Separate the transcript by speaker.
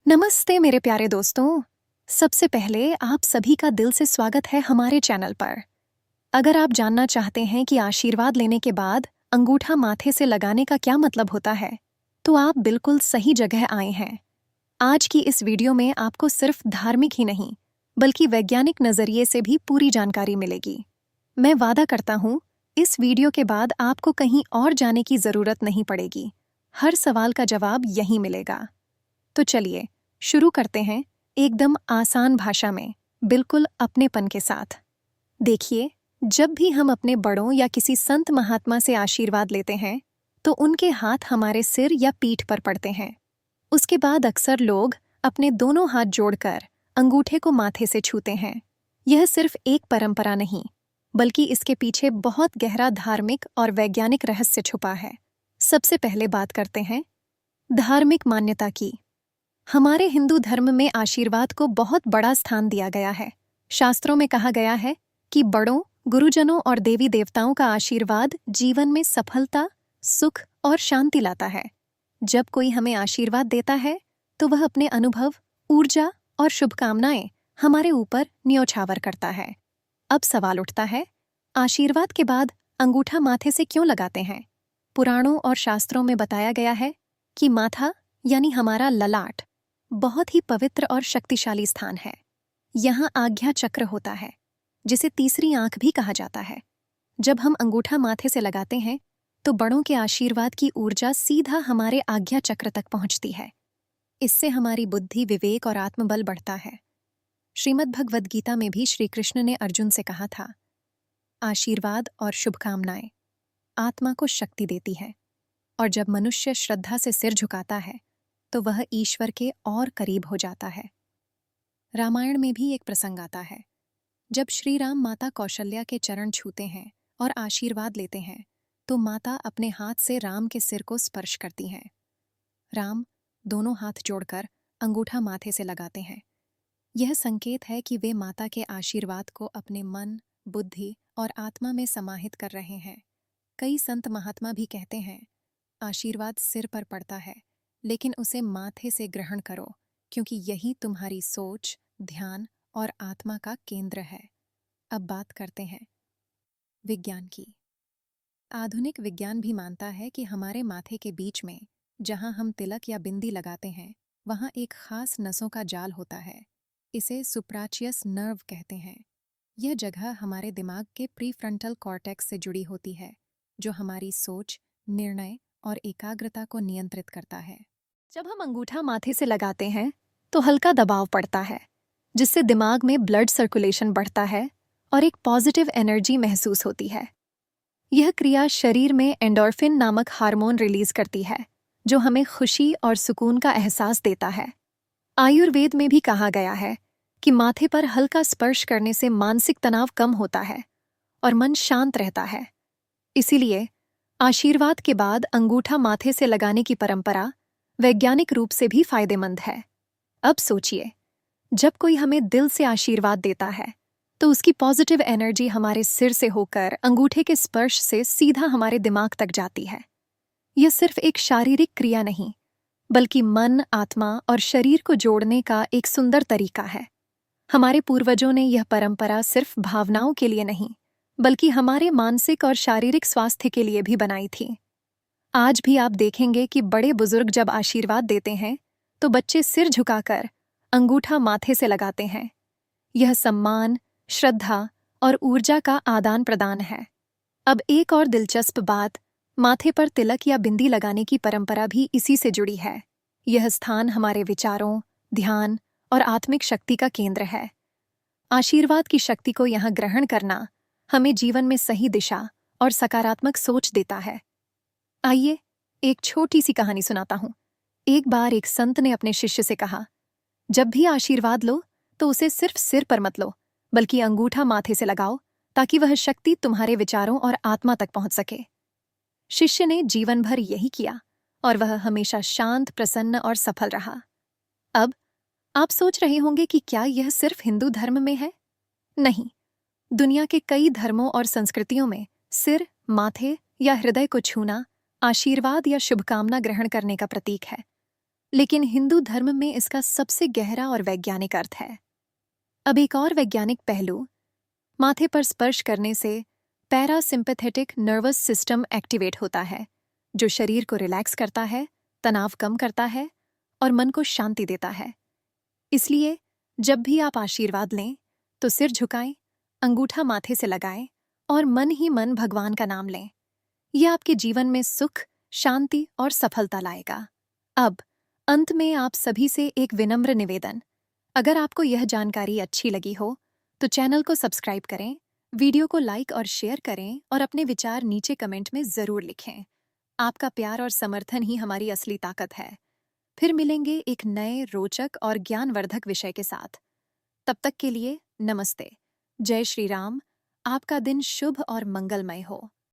Speaker 1: नमस्ते मेरे प्यारे दोस्तों। सबसे पहले आप सभी का दिल से स्वागत है हमारे चैनल पर। अगर आप जानना चाहते हैं कि आशीर्वाद लेने के बाद अंगूठा माथे से लगाने का क्या मतलब होता है, तो आप बिल्कुल सही जगह आए हैं। आज की इस वीडियो में आपको सिर्फ धार्मिक ही नहीं, बल्कि वैज्ञानिक नजरिए से भी पूरी जानकारी मिलेगी। मैं वादा करता हूँ, इस वीडियो के बाद आपको कहीं और जाने की जरूरत नहीं पड़ेगी। हर सवाल का जवाब यहीं मिलेगा। तो चलिए शुरू करते हैं, एकदम आसान भाषा में, बिल्कुल अपनेपन के साथ। देखिए, जब भी हम अपने बड़ों या किसी संत महात्मा से आशीर्वाद लेते हैं, तो उनके हाथ हमारे सिर या पीठ पर पड़ते हैं। उसके बाद अक्सर लोग अपने दोनों हाथ जोड़कर अंगूठे को माथे से छूते हैं। यह सिर्फ एक परंपरा नहीं, बल्कि इसके पीछे बहुत गहरा धार्मिक और वैज्ञानिक रहस्य छुपा है। सबसे पहले बात करते हैं धार्मिक मान्यता की। हमारे हिंदू धर्म में आशीर्वाद को बहुत बड़ा स्थान दिया गया है। शास्त्रों में कहा गया है कि बड़ों, गुरुजनों और देवी देवताओं का आशीर्वाद जीवन में सफलता, सुख और शांति लाता है। जब कोई हमें आशीर्वाद देता है, तो वह अपने अनुभव, ऊर्जा और शुभकामनाएं हमारे ऊपर न्योछावर करता है। अब सवाल उठता है, आशीर्वाद के बाद अंगूठा माथे से क्यों लगाते हैं? पुराणों और शास्त्रों में बताया गया है कि माथा यानी हमारा ललाट बहुत ही पवित्र और शक्तिशाली स्थान है। यहाँ आज्ञा चक्र होता है, जिसे तीसरी आंख भी कहा जाता है। जब हम अंगूठा माथे से लगाते हैं, तो बड़ों के आशीर्वाद की ऊर्जा सीधा हमारे आज्ञा चक्र तक पहुंचती है। इससे हमारी बुद्धि, विवेक और आत्मबल बढ़ता है। श्रीमद् भगवद गीता में भी श्री कृष्ण ने अर्जुन से कहा था, आशीर्वाद और शुभकामनाएं आत्मा को शक्ति देती है, और जब मनुष्य श्रद्धा से सिर झुकाता है, तो वह ईश्वर के और करीब हो जाता है। रामायण में भी एक प्रसंग आता है, जब श्री राम माता कौशल्या के चरण छूते हैं और आशीर्वाद लेते हैं, तो माता अपने हाथ से राम के सिर को स्पर्श करती हैं। राम दोनों हाथ जोड़कर अंगूठा माथे से लगाते हैं। यह संकेत है कि वे माता के आशीर्वाद को अपने मन, बुद्धि और आत्मा में समाहित कर रहे हैं। कई संत महात्मा भी कहते हैं, आशीर्वाद सिर पर पड़ता है, लेकिन उसे माथे से ग्रहण करो, क्योंकि यही तुम्हारी सोच, ध्यान और आत्मा का केंद्र है। अब बात करते हैं विज्ञान की। आधुनिक विज्ञान भी मानता है कि हमारे माथे के बीच में, जहां हम तिलक या बिंदी लगाते हैं, वहां एक खास नसों का जाल होता है। इसे सुप्राचियस नर्व कहते हैं। यह जगह हमारे दिमाग के प्रीफ्रंटल कॉर्टेक्स से जुड़ी होती है, जो हमारी सोच, निर्णय और एकाग्रता को नियंत्रित करता है। जब हम अंगूठा माथे से लगाते हैं, तो हल्का दबाव पड़ता है, जिससे दिमाग में ब्लड सर्कुलेशन बढ़ता है और एक पॉजिटिव एनर्जी महसूस होती है। यह क्रिया शरीर में एंडोर्फिन नामक हार्मोन रिलीज करती है, जो हमें खुशी और सुकून का एहसास देता है। आयुर्वेद में भी कहा गया है कि माथे पर हल्का स्पर्श करने से मानसिक तनाव कम होता है और मन शांत रहता है। इसीलिए आशीर्वाद के बाद अंगूठा माथे से लगाने की परंपरा वैज्ञानिक रूप से भी फायदेमंद है। अब सोचिए, जब कोई हमें दिल से आशीर्वाद देता है, तो उसकी पॉजिटिव एनर्जी हमारे सिर से होकर अंगूठे के स्पर्श से सीधा हमारे दिमाग तक जाती है। यह सिर्फ एक शारीरिक क्रिया नहीं, बल्कि मन, आत्मा और शरीर को जोड़ने का एक सुंदर तरीका है। हमारे पूर्वजों ने यह परंपरा सिर्फ भावनाओं के लिए नहीं, बल्कि हमारे मानसिक और शारीरिक स्वास्थ्य के लिए भी बनाई थी। आज भी आप देखेंगे कि बड़े बुजुर्ग जब आशीर्वाद देते हैं, तो बच्चे सिर झुकाकर अंगूठा माथे से लगाते हैं। यह सम्मान, श्रद्धा और ऊर्जा का आदान प्रदान है। अब एक और दिलचस्प बात, माथे पर तिलक या बिंदी लगाने की परंपरा भी इसी से जुड़ी है। यह स्थान हमारे विचारों, ध्यान और आत्मिक शक्ति का केंद्र है। आशीर्वाद की शक्ति को यहाँ ग्रहण करना हमें जीवन में सही दिशा और सकारात्मक सोच देता है। आइए एक छोटी सी कहानी सुनाता हूँ। एक बार एक संत ने अपने शिष्य से कहा, जब भी आशीर्वाद लो, तो उसे सिर्फ सिर पर मत लो, बल्कि अंगूठा माथे से लगाओ, ताकि वह शक्ति तुम्हारे विचारों और आत्मा तक पहुंच सके। शिष्य ने जीवन भर यही किया, और वह हमेशा शांत, प्रसन्न और सफल रहा। अब आप सोच रहे होंगे कि क्या यह सिर्फ हिंदू धर्म में है? नहीं, दुनिया के कई धर्मों और संस्कृतियों में सिर, माथे या हृदय को छूना आशीर्वाद या शुभकामना ग्रहण करने का प्रतीक है। लेकिन हिंदू धर्म में इसका सबसे गहरा और वैज्ञानिक अर्थ है। अब एक और वैज्ञानिक पहलू, माथे पर स्पर्श करने से पैरासिम्पैथेटिक नर्वस सिस्टम एक्टिवेट होता है, जो शरीर को रिलैक्स करता है, तनाव कम करता है और मन को शांति देता है। इसलिए जब भी आप आशीर्वाद लें तो सिर झुकाएं, अंगूठा माथे से लगाएं और मन ही मन भगवान का नाम लें। यह आपके जीवन में सुख, शांति और सफलता लाएगा। अब अंत में आप सभी से एक विनम्र निवेदन, अगर आपको यह जानकारी अच्छी लगी हो तो चैनल को सब्सक्राइब करें, वीडियो को लाइक और शेयर करें और अपने विचार नीचे कमेंट में ज़रूर लिखें। आपका प्यार और समर्थन ही हमारी असली ताकत है। फिर मिलेंगे एक नए रोचक और ज्ञानवर्धक विषय के साथ। तब तक के लिए नमस्ते। जय श्री राम। आपका दिन शुभ और मंगलमय हो।